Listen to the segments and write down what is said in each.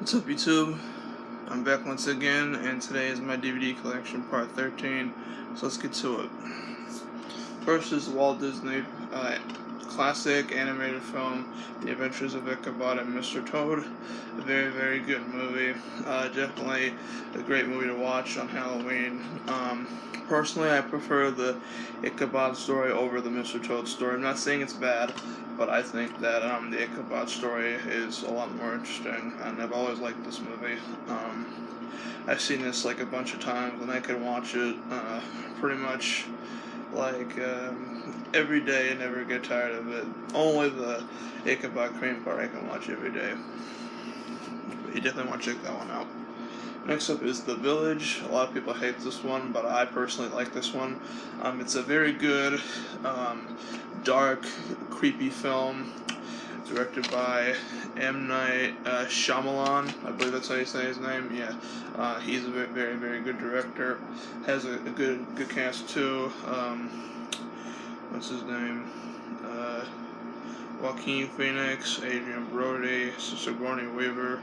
What's up, YouTube? I'm back once again, and today is my DVD collection, part 13, so let's get to it. First is the Walt Disney classic animated film, The Adventures of Ichabod and Mr. Toad. A very, very good movie. Definitely a great movie to watch on Halloween. Personally, I prefer the Ichabod story over the Mr. Toad story. I'm not saying it's bad, but I think that the Ichabod story is a lot more interesting, and I've always liked this movie. I've seen this like a bunch of times, and I could watch it pretty much like every day and never get tired of it. Only the Ichabod Crane part I can watch every day. But you definitely want to check that one out. Next up is The Village. A lot of people hate this one, but I personally like this one. It's a very good, dark, creepy film, directed by M. Night Shyamalan. I believe that's how you say his name. Yeah, he's a very, very good director. Has a good cast too. What's his name? Joaquin Phoenix, Adrian Brody, Sigourney Weaver,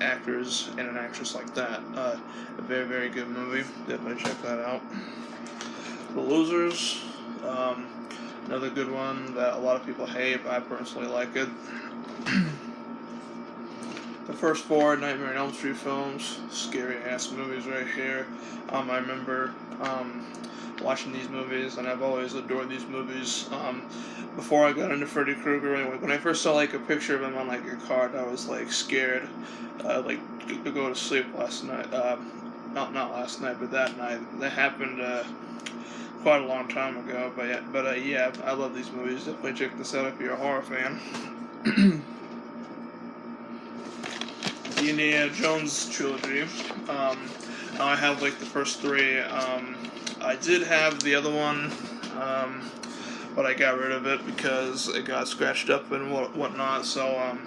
actors and an actress like that. A very, very good movie. Definitely check that out. The Losers, another good one that a lot of people hate, but I personally like it. The first four Nightmare on Elm Street films, scary ass movies right here. I remember watching these movies, and I've always adored these movies. Before I got into Freddy Krueger, when I first saw like a picture of him on like a card, I was like scared, like to go to sleep last night. Not last night, but that night. That happened quite a long time ago. But yeah, I love these movies. Definitely check this out if you're a horror fan. The Indiana Jones trilogy. I have like the first three. I did have the other one, but I got rid of it because it got scratched up and whatnot. So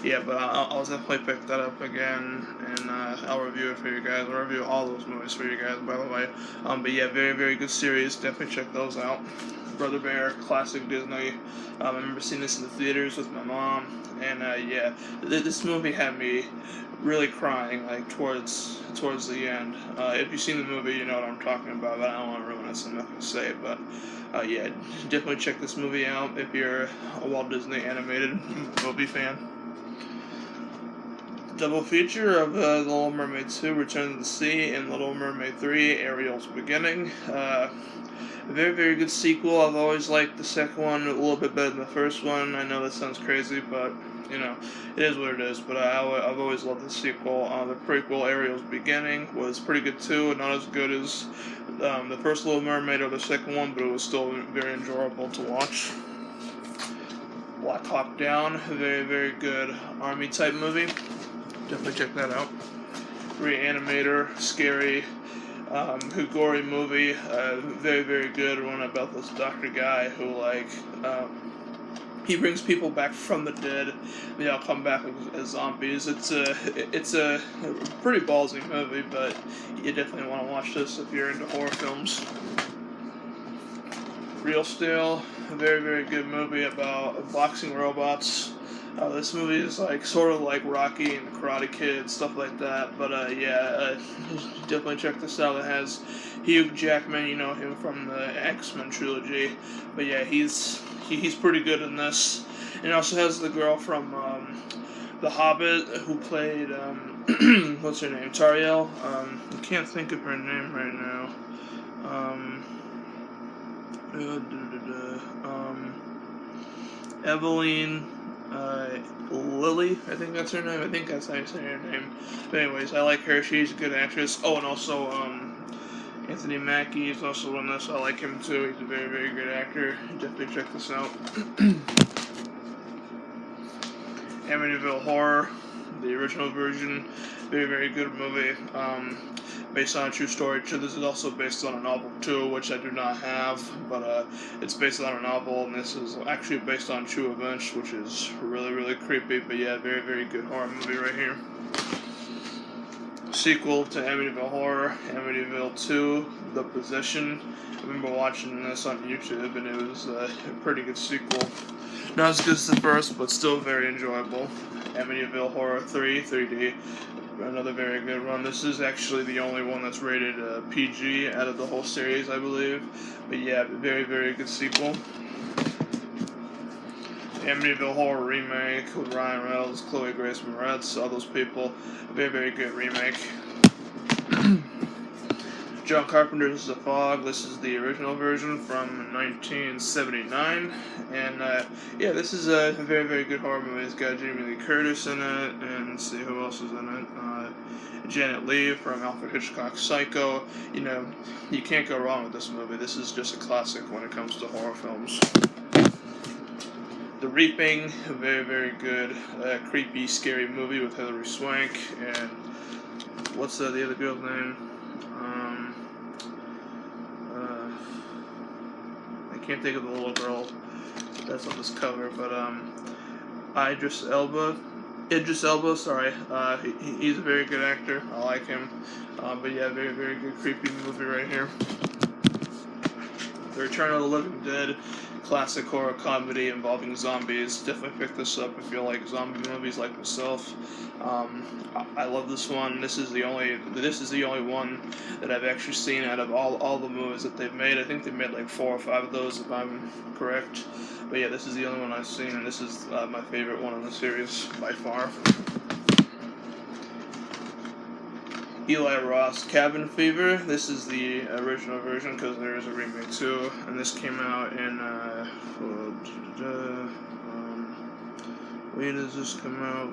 yeah, but I'll definitely pick that up again, and I'll review it for you guys. I'll review all those movies for you guys, by the way. But yeah, very, very good series. Definitely check those out. Brother Bear, classic Disney. I remember seeing this in the theaters with my mom, and yeah, this movie had me really crying, like towards the end. If you've seen the movie, you know what I'm talking about. But I don't want to ruin it, so I'm not going to say it. But yeah, definitely check this movie out if you're a Walt Disney animated movie fan. Double feature of The Little Mermaid 2, Return to the Sea, and Little Mermaid 3, Ariel's Beginning. A very, very good sequel. I've always liked the second one a little bit better than the first one. I know that sounds crazy, but, it is what it is. But I've always loved the sequel. The prequel, Ariel's Beginning, was pretty good too. Not as good as the first Little Mermaid or the second one, but it was still very enjoyable to watch. Black Hawk Down, a very, very good army-type movie. Definitely check that out. Reanimator, scary, gory movie. Very, very good one about this doctor guy who, he brings people back from the dead. They all come back as zombies. It's a pretty ballsy movie, but you definitely want to watch this if you're into horror films. Real Steel, a very, very good movie about boxing robots. This movie is sort of like Rocky and the Karate Kid, stuff like that. But yeah, definitely check this out. It has Hugh Jackman, you know him from the X-Men trilogy. But yeah, he's pretty good in this. And it also has the girl from The Hobbit who played what's her name? Tariel. I can't think of her name right now. Eveline Lilly, I think that's her name. I think that's how you say her name. But anyways, I like her. She's a good actress. Oh, and also Anthony Mackie is also in this. I like him too. He's a very, very good actor. Definitely check this out. Amityville Horror, the original version. Very, very good movie. Based on a true story. This is also based on a novel too, which I do not have, but it's based on a novel, and this is actually based on true events, which is really, really creepy. But yeah, very, very good horror movie right here. Sequel to Amityville Horror, Amityville 2, The Possession. I remember watching this on YouTube, and it was a pretty good sequel. Not as good as the first, but still very enjoyable. Amityville Horror 3, 3D. Another very good one. This is actually the only one that's rated PG out of the whole series, I believe. But yeah, very, very good sequel. Amityville Horror remake with Ryan Reynolds, Chloe Grace Moretz, all those people. Very, very good remake. John Carpenter's The Fog. This is the original version from 1979, and yeah, this is a very, very good horror movie. It's got Jamie Lee Curtis in it, and let's see who else is in it. Janet Leigh from Alfred Hitchcock's Psycho. You know, you can't go wrong with this movie. This is just a classic when it comes to horror films. The Reaping, a very, very good, creepy, scary movie with Hilary Swank, and what's the other girl's name? I can't think of the little girl that's on this cover, but Idris Elba, sorry, he's a very good actor. I like him, but yeah, very, very good creepy movie right here. The Return of the Living Dead, classic horror comedy involving zombies. Definitely pick this up if you like zombie movies like myself. I love this one. This is the only one that I've actually seen out of all the movies that they've made. I think they made like 4 or 5 of those, if I'm correct. But yeah, this is the only one I've seen, and this is my favorite one in the series by far. Eli Roth's Cabin Fever. This is the original version because there is a remake too, and this came out in when does this come out?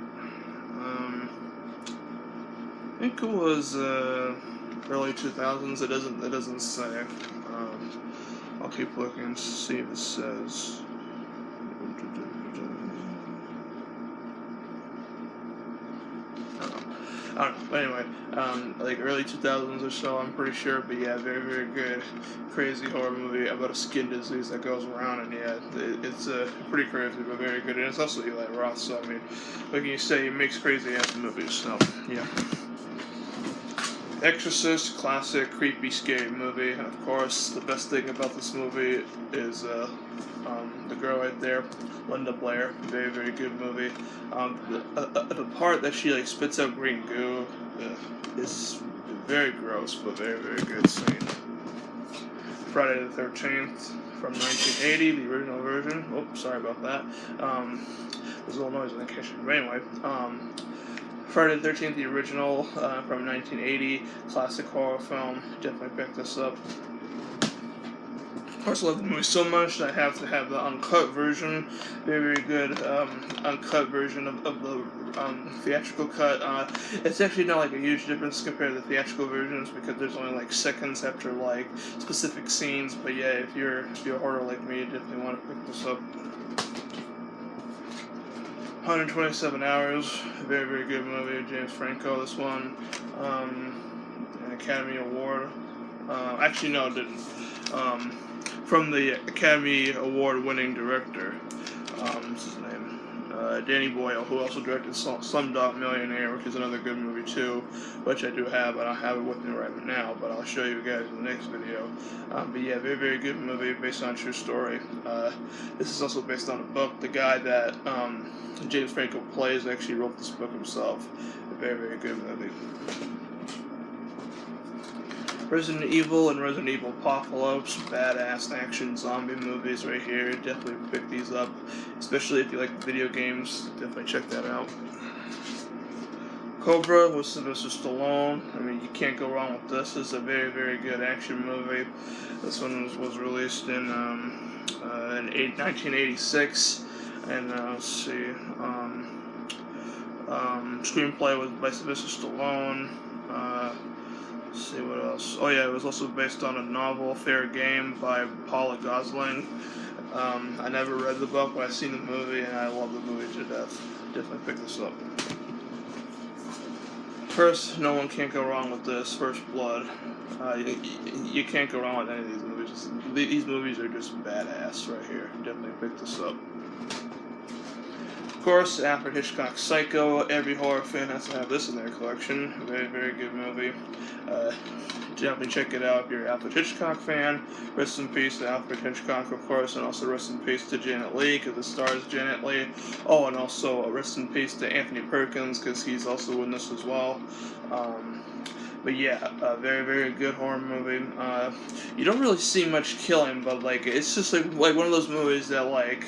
I think it was early 2000s. It doesn't say. I'll keep looking to see if it says. I don't know, but anyway, like early 2000s or so, I'm pretty sure, but yeah, very, very good, crazy horror movie about a skin disease that goes around, and yeah, it's pretty crazy, but very good, and it's also Eli Roth, so I mean, what can you say, he makes crazy-ass movies, so, yeah. Exorcist, classic, creepy, scary movie, and of course, the best thing about this movie is, the girl right there, Linda Blair, very, very good movie. The part that she like spits out green goo is very gross, but very, very good scene. Friday the 13th from 1980, the original version. Oh, sorry about that. There's a little noise in the kitchen. But anyway, Friday the 13th, the original from 1980, classic horror film. Definitely pick this up. Of course, I love the movie so much that I have to have the uncut version. Very, very good uncut version of the theatrical cut. It's actually not like a huge difference compared to the theatrical versions because there's only like seconds after like specific scenes. But yeah, if you're a hoarder like me, you definitely want to pick this up. 127 Hours, very, very good movie. James Franco, this one, an Academy Award. Actually, no, it didn't. From the Academy Award-winning director, what's his name? Danny Boyle, who also directed Slumdog Millionaire, which is another good movie too, which I do have. I don't have it with me right now, but I'll show you guys in the next video. But yeah, very, very good movie based on a true story. This is also based on a book. The guy that James Franco plays actually wrote this book himself. A very, very good movie. Resident Evil and Resident Evil Apocalypse, badass action zombie movies right here. Definitely pick these up, especially if you like video games. Definitely check that out. Cobra with Sylvester Stallone. I mean, you can't go wrong with this. It's a very, very good action movie. This one was released in 1986, and let's see. Screenplay was by Sylvester Stallone. Let's see what else. Oh yeah, it was also based on a novel, Fair Game, by Paula Gosling. I never read the book, but I've seen the movie, and I love the movie to death. Definitely pick this up. First, no one can't go wrong with this. First Blood. You can't go wrong with any of these movies. These movies are just badass right here. Definitely pick this up. course, Alfred Hitchcock's Psycho. Every horror fan has to have this in their collection. Very, very good movie. Definitely check it out if you're an Alfred Hitchcock fan. Rest in peace to Alfred Hitchcock, of course, and also rest in peace to Janet Leigh, because the stars Janet Leigh. Oh, and also rest in peace to Anthony Perkins, because he's also in this as well. But yeah, a very, very good horror movie. You don't really see much killing, but like it's just like one of those movies that like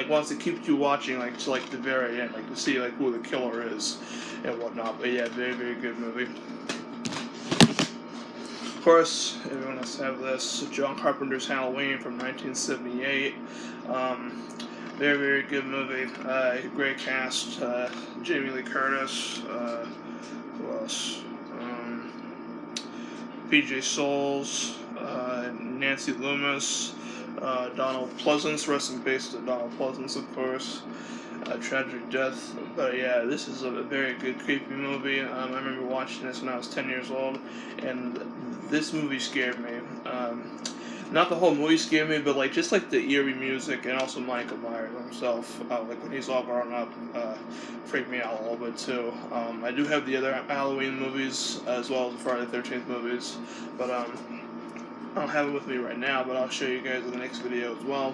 wants to keep you watching like to like the very end, like to see like who the killer is and whatnot. But yeah, very, very good movie. Of course, everyone has to have this. John Carpenter's Halloween from 1978. Very, very good movie. Great cast. Jamie Lee Curtis. Who else? PJ Souls, Nancy Loomis, Donald Pleasance, rest in peace to Donald Pleasance, of course. Tragic death. But yeah, this is a very good, creepy movie. I remember watching this when I was 10 years old, and this movie scared me. Not the whole movie scared me, but like just like the eerie music, and also Michael Myers himself, like when he's all grown up, freaked me out a little bit too. I do have the other Halloween movies as well as the Friday the 13th movies, but I don't have it with me right now, but I'll show you guys in the next video as well.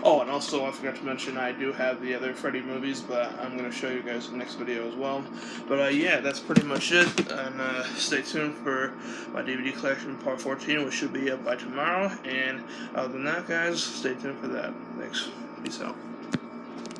Oh, and also I forgot to mention I do have the other Freddy movies, but I'm going to show you guys in the next video as well. But yeah, that's pretty much it, and stay tuned for my DVD collection part 14, which should be up by tomorrow. And other than that, guys, stay tuned for that. Thanks. Peace out.